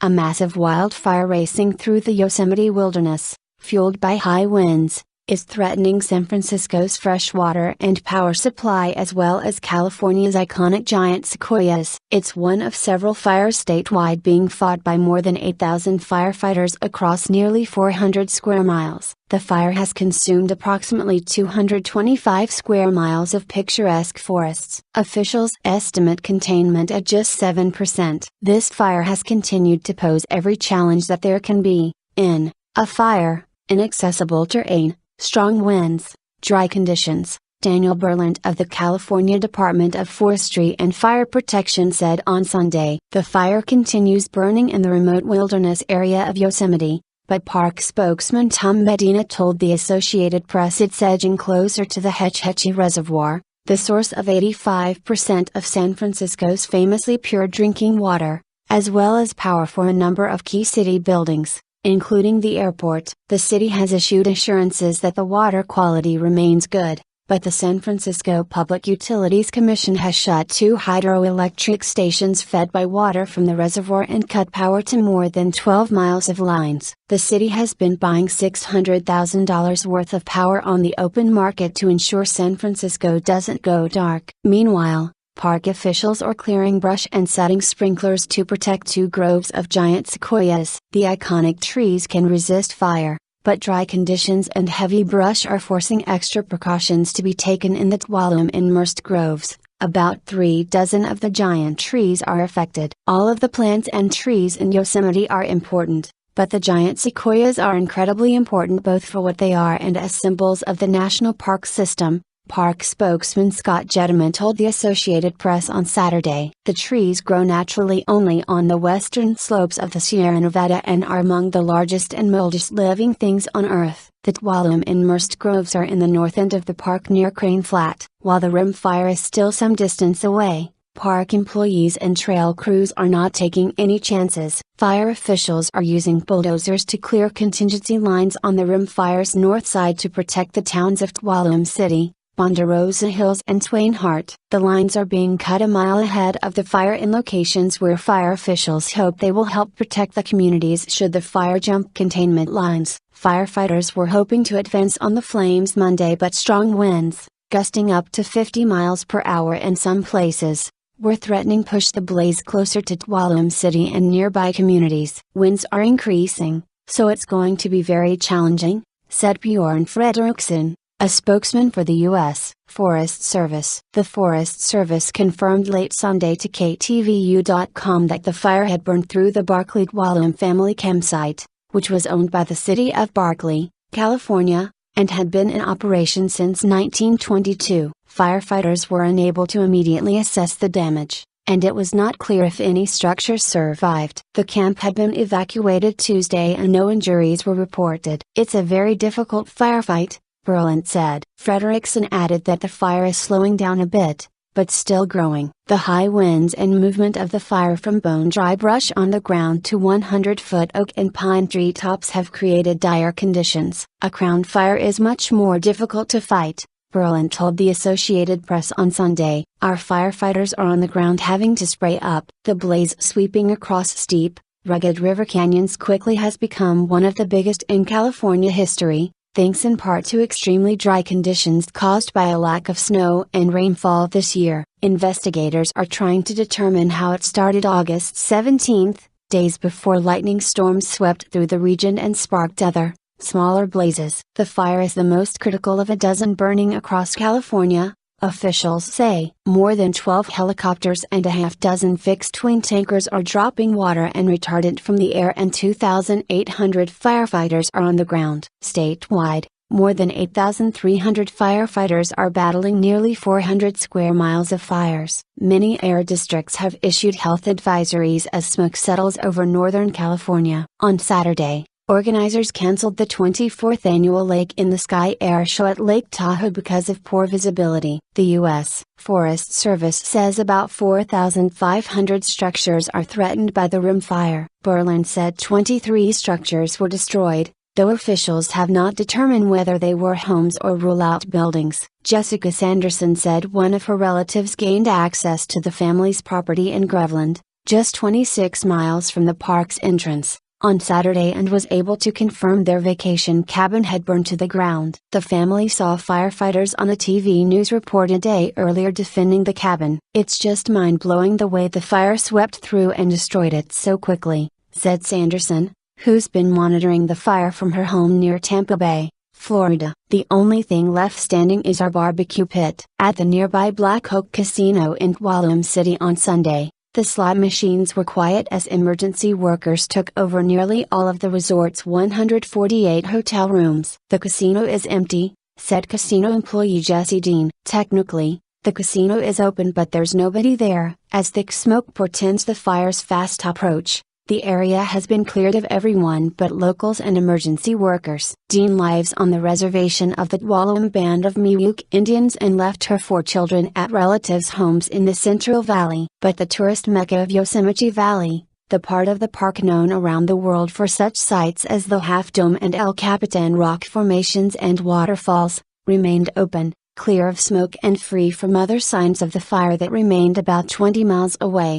A massive wildfire racing through the Yosemite wilderness, fueled by high winds, is threatening San Francisco's freshwater and power supply as well as California's iconic giant sequoias. It's one of several fires statewide being fought by more than 8,000 firefighters across nearly 400 square miles. The fire has consumed approximately 225 square miles of picturesque forests. Officials estimate containment at just 7%. This fire has continued to pose every challenge that there can be in a fire: inaccessible terrain, strong winds, dry conditions. Daniel Berlant of the California Department of Forestry and Fire Protection said on Sunday. The fire continues burning in the remote wilderness area of Yosemite, but park spokesman Tom Medena told the Associated Press it's edging closer to the Hetch Hetchy Reservoir, the source of 85% of San Francisco's famously pure drinking water, as well as power for a number of key city buildings, including the airport. The city has issued assurances that the water quality remains good, but the San Francisco Public Utilities Commission has shut 2 hydroelectric stations fed by water from the reservoir and cut power to more than 12 miles of lines. The city has been buying $600,000 worth of power on the open market to ensure San Francisco doesn't go dark. Meanwhile, park officials are clearing brush and setting sprinklers to protect 2 groves of giant sequoias. The iconic trees can resist fire, but dry conditions and heavy brush are forcing extra precautions to be taken in the tuolumne-immersed groves. About 3 dozen of the giant trees are affected. All of the plants and trees in Yosemite are important, but the giant sequoias are incredibly important both for what they are and as symbols of the national park system. Park spokesman Scott Jetterman told the Associated Press on Saturday. The trees grow naturally only on the western slopes of the Sierra Nevada and are among the largest and oldest living things on Earth. The tuolumne-immersed groves are in the north end of the park near Crane Flat. While the rim fire is still some distance away, park employees and trail crews are not taking any chances. Fire officials are using bulldozers to clear contingency lines on the rim fire's north side to protect the towns of Tuolumne City, Ponderosa Hills and Swain Harte. The lines are being cut a mile ahead of the fire in locations where fire officials hope they will help protect the communities should the fire jump containment lines. Firefighters were hoping to advance on the flames Monday, but strong winds, gusting up to 50 miles per hour in some places, were threatening push the blaze closer to Tuolumne City and nearby communities. Winds are increasing, so it's going to be very challenging, said Bjorn Fredrickson, a spokesman for the U.S. Forest Service. The Forest Service confirmed late Sunday to KTVU.com that the fire had burned through the Barkley Tuolumne family campsite, which was owned by the city of Berkeley, California, and had been in operation since 1922. Firefighters were unable to immediately assess the damage, and it was not clear if any structures survived. The camp had been evacuated Tuesday and no injuries were reported. It's a very difficult firefight, Berlant said. Fredrickson added that the fire is slowing down a bit, but still growing. The high winds and movement of the fire from bone-dry brush on the ground to 100-foot oak and pine tree tops have created dire conditions. A crown fire is much more difficult to fight, Berlant told the Associated Press on Sunday. Our firefighters are on the ground having to spray up. The blaze sweeping across steep, rugged river canyons quickly has become one of the biggest in California history, thanks in part to extremely dry conditions caused by a lack of snow and rainfall this year. Investigators are trying to determine how it started August 17, days before lightning storms swept through the region and sparked other, smaller blazes. The fire is the most critical of a dozen burning across California, officials say. More than 12 helicopters and a half-dozen fixed-wing tankers are dropping water and retardant from the air, and 2,800 firefighters are on the ground. Statewide, more than 8,300 firefighters are battling nearly 400 square miles of fires. Many air districts have issued health advisories as smoke settles over Northern California. On Saturday, organizers canceled the 24th annual Lake in the Sky Air Show at Lake Tahoe because of poor visibility. The U.S. Forest Service says about 4,500 structures are threatened by the rim fire. Berlant said 23 structures were destroyed, though officials have not determined whether they were homes or rule-out buildings. Jessica Sanderson said one of her relatives gained access to the family's property in Groveland, just 26 miles from the park's entrance, on Saturday and was able to confirm their vacation cabin had burned to the ground. The family saw firefighters on a TV news report a day earlier defending the cabin. "It's just mind-blowing the way the fire swept through and destroyed it so quickly," said Sanderson, who's been monitoring the fire from her home near Tampa Bay, Florida. "The only thing left standing is our barbecue pit." At the nearby Black Oak Casino in Walloom City on Sunday, the slot machines were quiet as emergency workers took over nearly all of the resort's 148 hotel rooms. "The casino is empty," said casino employee Jesse Dean. "Technically, the casino is open but there's nobody there." As thick smoke portends the fire's fast approach, the area has been cleared of everyone but locals and emergency workers. Dean lives on the reservation of the Walloom Band of Miwok Indians and left her 4 children at relatives' homes in the Central Valley. But the tourist mecca of Yosemite Valley, the part of the park known around the world for such sights as the Half Dome and El Capitan rock formations and waterfalls, remained open, clear of smoke and free from other signs of the fire that remained about 20 miles away.